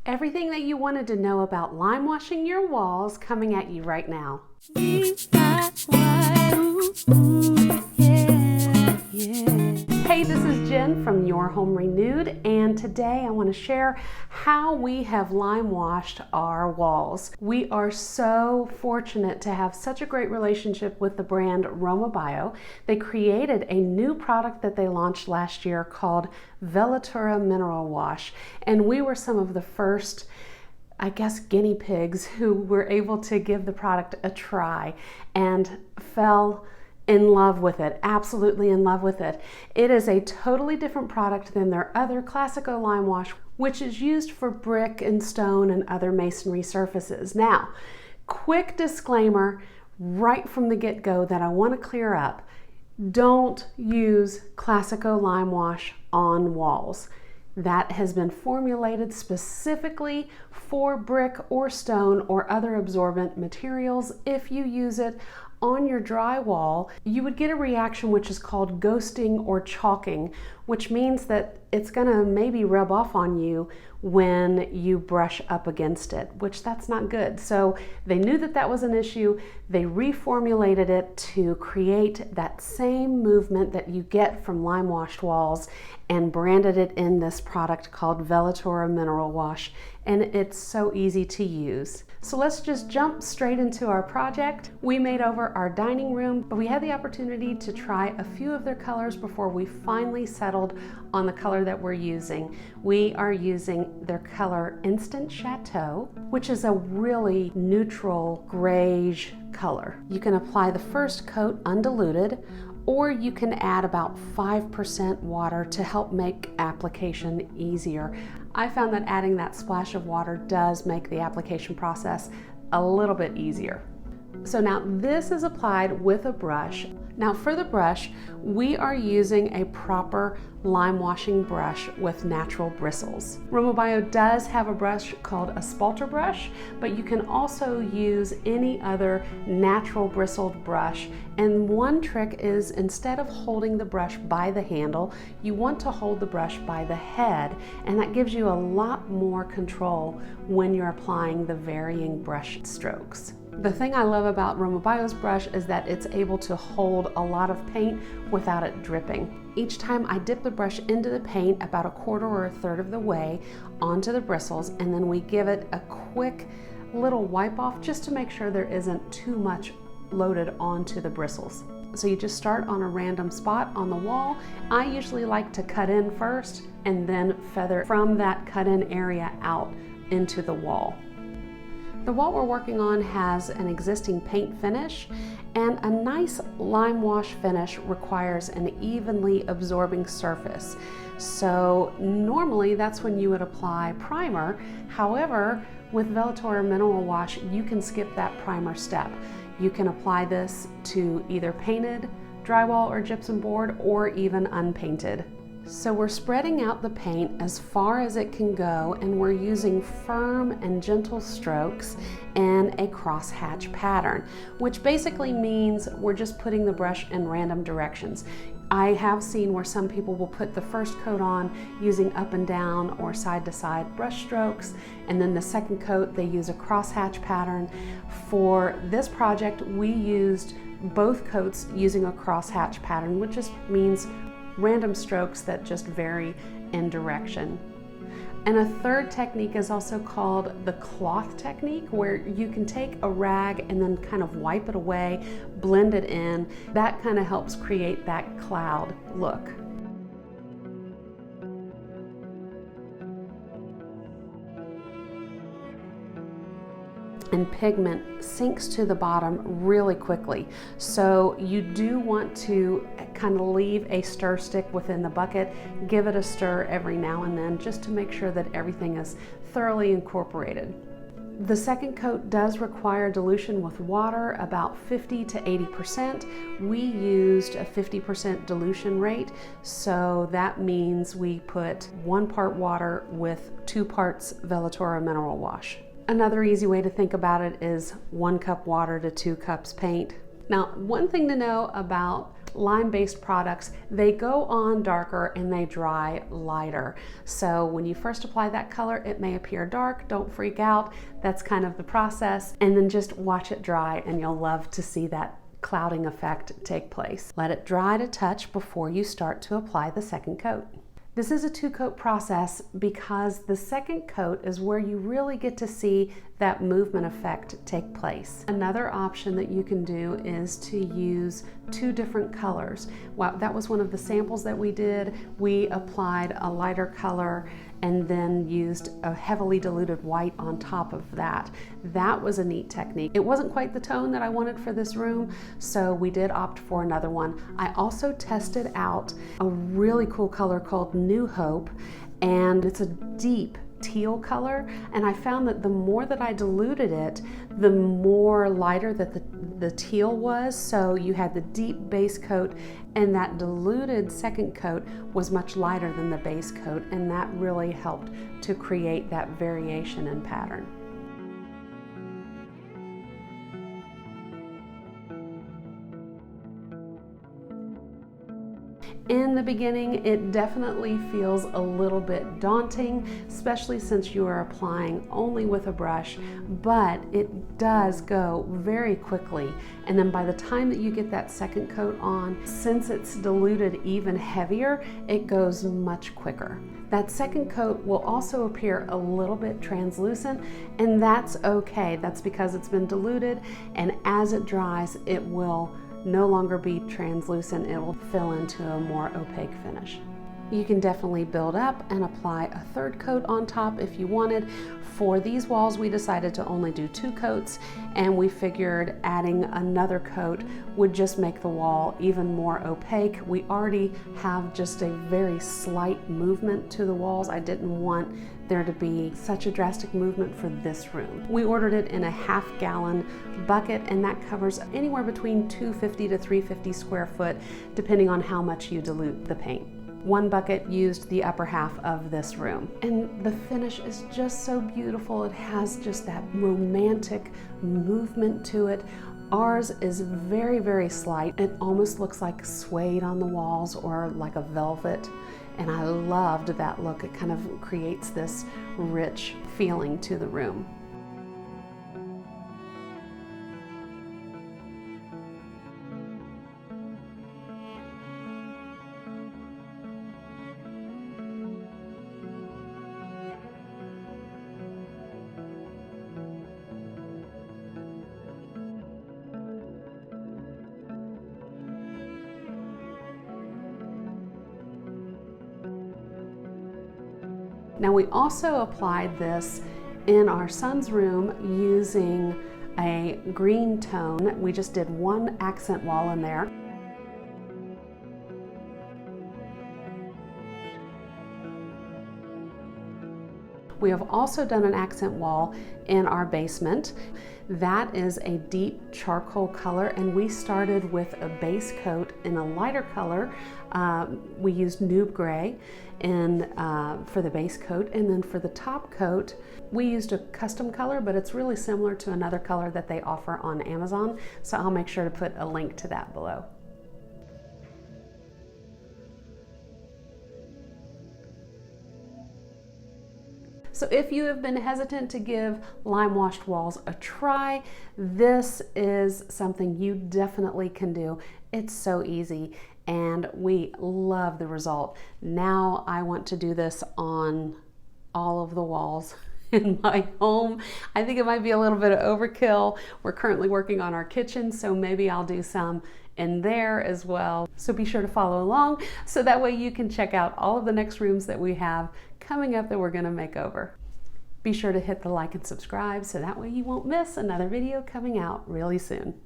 Everything that you wanted to know about lime washing your walls coming at you right now. Hey, this is Jen from Your Home Renewed, and today I want to share how we have lime washed our walls. We are so fortunate to have such a great relationship with the brand Romabio. They created a new product that they launched last year called Velatura Mineralwash, and we were some of the first, I guess, guinea pigs who were able to give the product a try and fell in love with it, absolutely in love with it. It is a totally different product than their other Classico Lime Wash, which is used for brick and stone and other masonry surfaces. Now, quick disclaimer right from the get-go that I want to clear up. Don't use Classico Lime Wash on walls. That has been formulated specifically for brick or stone or other absorbent materials. If you use it on your drywall, you would get a reaction which is called ghosting or chalking, which means that it's gonna maybe rub off on you when you brush up against it, which that's not good. So they knew that that was an issue. They reformulated it to create that same movement that you get from lime washed walls and branded it in this product called Velatura Mineralwash, and it's so easy to use. So let's just jump straight into our project. We made over our dining room, but we had the opportunity to try a few of their colors before we finally settled on the color that we're using. We are using their color Instant Chateau, which is a really neutral grayish color. You can apply the first coat undiluted, or you can add about 5% water to help make application easier. I found that adding that splash of water does make the application process a little bit easier. So now this is applied with a brush. Now for the brush, we are using a proper lime washing brush with natural bristles. Romabio does have a brush called a spalter brush, but you can also use any other natural bristled brush. And one trick is, instead of holding the brush by the handle, you want to hold the brush by the head, and that gives you a lot more control when you're applying the varying brush strokes. The thing I love about Romabio's brush is that it's able to hold a lot of paint without it dripping. Each time I dip the brush into the paint about a quarter or a third of the way onto the bristles, and then we give it a quick little wipe off just to make sure there isn't too much loaded onto the bristles. So you just start on a random spot on the wall. I usually like to cut in first and then feather from that cut in area out into the wall. The wall we're working on has an existing paint finish, and a nice lime wash finish requires an evenly absorbing surface. So normally that's when you would apply primer. However, with Velatura Mineralwash, you can skip that primer step. You can apply this to either painted drywall or gypsum board, or even unpainted. So we're spreading out the paint as far as it can go, and we're using firm and gentle strokes in a crosshatch pattern, which basically means we're just putting the brush in random directions. I have seen where some people will put the first coat on using up and down or side to side brush strokes, and then the second coat they use a crosshatch pattern. For this project, we used both coats using a crosshatch pattern, which just means random strokes that just vary in direction. And a third technique is also called the cloth technique, where you can take a rag and then kind of wipe it away, blend it in. That kind of helps create that cloud look. And pigment sinks to the bottom really quickly. So you do want to kind of leave a stir stick within the bucket, give it a stir every now and then just to make sure that everything is thoroughly incorporated. The second coat does require dilution with water, about 50 to 80%. We used a 50% dilution rate, so that means we put 1 part water with 2 parts Velatura Mineralwash. Another easy way to think about it is 1 cup water to 2 cups paint. Now, one thing to know about lime-based products, they go on darker and they dry lighter. So when you first apply that color, it may appear dark. Don't freak out. That's kind of the process. And then just watch it dry and you'll love to see that clouding effect take place. Let it dry to touch before you start to apply the second coat. This is a 2-coat process because the second coat is where you really get to see that movement effect take place. Another option that you can do is to use 2 different colors. Well, that was one of the samples that we did. We applied a lighter color and then used a heavily diluted white on top of that. That was a neat technique. It wasn't quite the tone that I wanted for this room, so we did opt for another one. I also tested out a really cool color called New Hope, and it's a deep teal color, and I found that the more that I diluted it, the more lighter that the teal was. So you had the deep base coat, and that diluted second coat was much lighter than the base coat, and that really helped to create that variation in pattern. In the beginning, it definitely feels a little bit daunting, especially since you are applying only with a brush, but it does go very quickly. And then by the time that you get that second coat on, since it's diluted even heavier, it goes much quicker. That second coat will also appear a little bit translucent, and that's okay. That's because it's been diluted, and as it dries, it will no longer be translucent. It will fill into a more opaque finish. You can definitely build up and apply a third coat on top if you wanted. For these walls, we decided to only do 2 coats, and we figured adding another coat would just make the wall even more opaque. We already have just a very slight movement to the walls. I didn't want there to be such a drastic movement for this room. We ordered it in a half-gallon bucket, and that covers anywhere between 250 to 350 square foot, depending on how much you dilute the paint. 1 bucket used the upper half of this room. And the finish is just so beautiful. It has just that romantic movement to it. Ours is very, very slight. It almost looks like suede on the walls or like a velvet. And I loved that look. It kind of creates this rich feeling to the room. Now we also applied this in our son's room using a green tone. We just did 1 accent wall in there. We have also done an accent wall in our basement. That is a deep charcoal color, and we started with a base coat in a lighter color. We used Noob Gray for the base coat, and then for the top coat, we used a custom color, but it's really similar to another color that they offer on Amazon, so I'll make sure to put a link to that below. So if you have been hesitant to give lime washed walls a try, this is something you definitely can do. It's so easy, and we love the result. Now I want to do this on all of the walls in my home. I think it might be a little bit of overkill. We're currently working on our kitchen, so maybe I'll do some in there as well. So be sure to follow along so that way you can check out all of the next rooms that we have coming up that we're going to make over. Be sure to hit the like and subscribe so that way you won't miss another video coming out really soon.